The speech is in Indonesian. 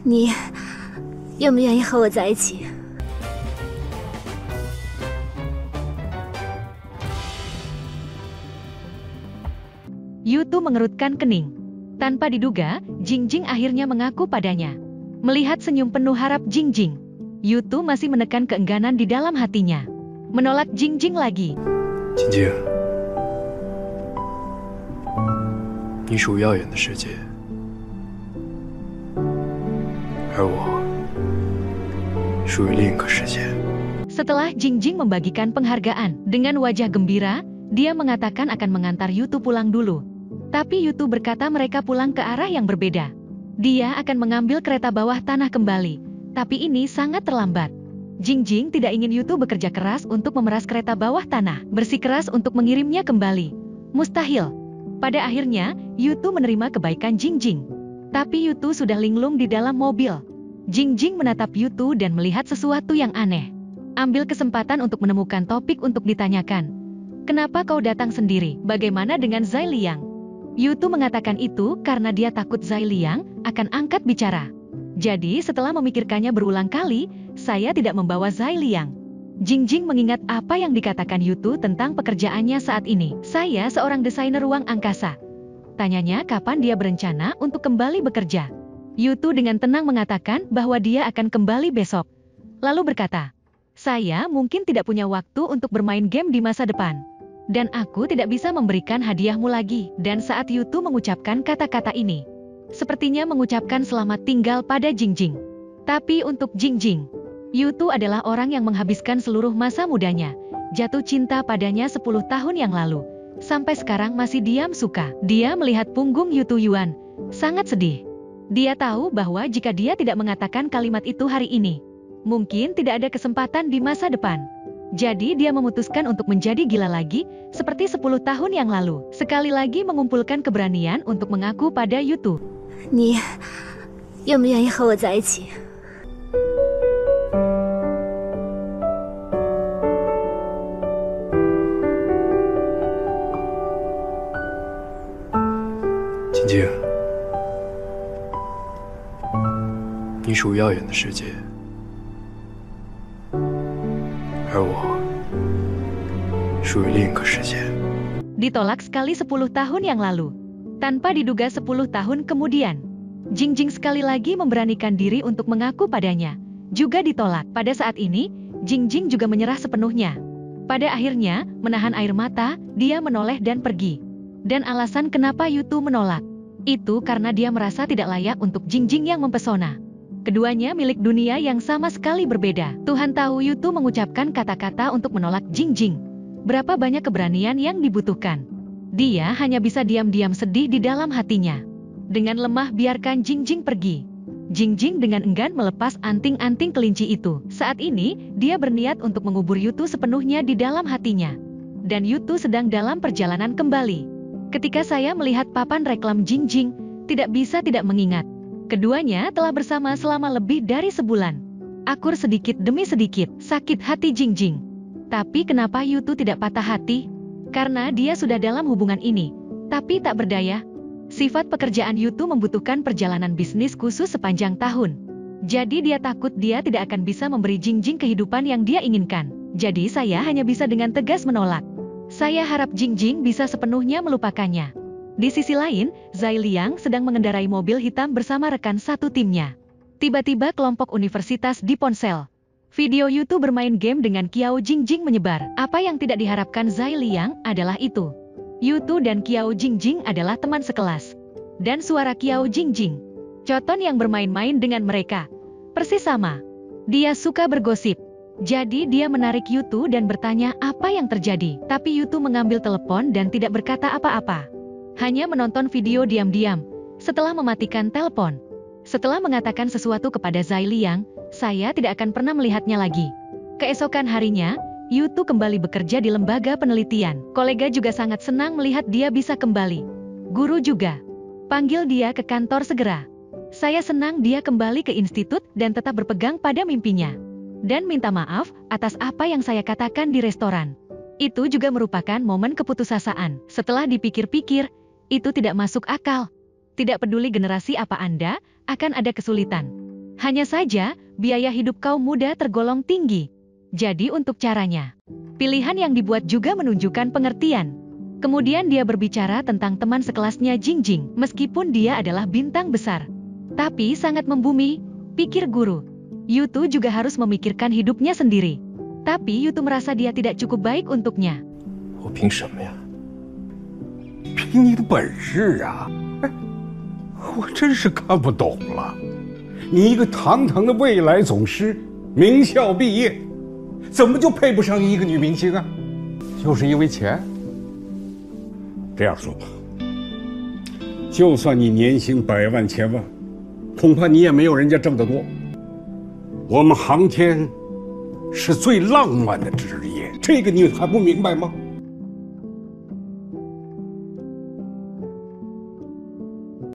你愿不愿意和我在一起？Yutu mengerutkan kening. Tanpa diduga, Jingjing akhirnya mengaku padanya. Melihat senyum penuh harap Jingjing, Yutu masih menekan keengganan di dalam hatinya. Menolak Jingjing lagi. Jingjing, 你属于耀眼的世界，而我属于另一个世界。 Setelah Jingjing membagikan penghargaan, dengan wajah gembira, dia mengatakan akan mengantar Yutu pulang dulu. Tapi Yutu berkata mereka pulang ke arah yang berbeda. Dia akan mengambil kereta bawah tanah kembali, tapi ini sangat terlambat. Jingjing tidak ingin Yutu bekerja keras untuk memeras kereta bawah tanah, bersikeras untuk mengirimnya kembali. Mustahil. Pada akhirnya, Yutu menerima kebaikan Jingjing. Tapi Yutu sudah linglung di dalam mobil. Jingjing menatap Yutu dan melihat sesuatu yang aneh. Ambil kesempatan untuk menemukan topik untuk ditanyakan. Kenapa kau datang sendiri? Bagaimana dengan Zai Liang? Yutu mengatakan itu karena dia takut Zai Liang akan angkat bicara. Jadi setelah memikirkannya berulang kali, saya tidak membawa Zai Liang. Jingjing mengingat apa yang dikatakan Yutu tentang pekerjaannya saat ini. Saya seorang desainer ruang angkasa. Tanyanya kapan dia berencana untuk kembali bekerja. Yutu dengan tenang mengatakan bahwa dia akan kembali besok. Lalu berkata, saya mungkin tidak punya waktu untuk bermain game di masa depan. Dan aku tidak bisa memberikan hadiahmu lagi. Dan saat Yutu mengucapkan kata-kata ini, sepertinya mengucapkan selamat tinggal pada Jingjing. Tapi untuk Jingjing, Yutu adalah orang yang menghabiskan seluruh masa mudanya, jatuh cinta padanya 10 tahun yang lalu. Sampai sekarang masih diam suka. Dia melihat punggung Yutu Yuan, sangat sedih. Dia tahu bahwa jika dia tidak mengatakan kalimat itu hari ini, mungkin tidak ada kesempatan di masa depan. Jadi dia memutuskan untuk menjadi gila lagi, seperti 10 tahun yang lalu. Sekali lagi mengumpulkan keberanian untuk mengaku pada Yutu. 你愿不愿意和我在一起？ 晶晶，你属于耀眼的世界，而我属于另一个世界。 Ditolak sekali 10 tahun yang lalu. Tanpa diduga 10 tahun kemudian, Jingjing sekali lagi memberanikan diri untuk mengaku padanya. Juga ditolak. Pada saat ini, Jingjing juga menyerah sepenuhnya. Pada akhirnya, menahan air mata, dia menoleh dan pergi. Dan alasan kenapa Yutu menolak, itu karena dia merasa tidak layak untuk Jingjing yang mempesona. Keduanya milik dunia yang sama sekali berbeda. Tuhan tahu Yutu mengucapkan kata-kata untuk menolak Jingjing. Berapa banyak keberanian yang dibutuhkan. Dia hanya bisa diam-diam sedih di dalam hatinya. Dengan lemah biarkan Jingjing pergi. Jingjing dengan enggan melepas anting-anting kelinci itu. Saat ini, dia berniat untuk mengubur Yutu sepenuhnya di dalam hatinya. Dan Yutu sedang dalam perjalanan kembali. Ketika saya melihat papan reklam Jingjing, tidak bisa tidak mengingat. Keduanya telah bersama selama lebih dari sebulan. Akur sedikit demi sedikit, sakit hati Jingjing. Tapi kenapa Yutu tidak patah hati? Karena dia sudah dalam hubungan ini, tapi tak berdaya. Sifat pekerjaan Yutu membutuhkan perjalanan bisnis khusus sepanjang tahun. Jadi dia takut dia tidak akan bisa memberi Jingjing kehidupan yang dia inginkan. Jadi saya hanya bisa dengan tegas menolak. Saya harap Jingjing bisa sepenuhnya melupakannya. Di sisi lain, Zai Liang sedang mengendarai mobil hitam bersama rekan satu timnya. Tiba-tiba kelompok universitas di ponsel. Video Yutu bermain game dengan Qiao Jingjing menyebar. Apa yang tidak diharapkan Zai Liang adalah itu. Yutu dan Qiao Jingjing adalah teman sekelas. Dan suara Qiao Jingjing, Coton yang bermain-main dengan mereka, persis sama. Dia suka bergosip. Jadi dia menarik Yutu dan bertanya apa yang terjadi. Tapi Yutu mengambil telepon dan tidak berkata apa-apa. Hanya menonton video diam-diam, setelah mematikan telepon. Setelah mengatakan sesuatu kepada Zai Liang, saya tidak akan pernah melihatnya lagi. Keesokan harinya, Yutu kembali bekerja di lembaga penelitian. Kolega juga sangat senang melihat dia bisa kembali. Guru juga. Panggil dia ke kantor segera. Saya senang dia kembali ke institut dan tetap berpegang pada mimpinya. Dan minta maaf atas apa yang saya katakan di restoran. Itu juga merupakan momen keputusasaan. Setelah dipikir-pikir, itu tidak masuk akal. Tidak peduli generasi apa Anda, akan ada kesulitan. Hanya saja, biaya hidup kaum muda tergolong tinggi. Jadi untuk caranya, pilihan yang dibuat juga menunjukkan pengertian. Kemudian dia berbicara tentang teman sekelasnya Jingjing, meskipun dia adalah bintang besar. Tapi sangat membumi, pikir guru. Yutu juga harus memikirkan hidupnya sendiri. Tapi Yutu merasa dia tidak cukup baik untuknya. 我凭什么呀？ 凭你的本事啊！哎，我真是看不懂了。你一个堂堂的未来总师，名校毕业，怎么就配不上一个女明星啊？就是因为钱？这样说吧，就算你年薪100万千万，恐怕你也没有人家挣得多。我们航天是最浪漫的职业，这个你还不明白吗？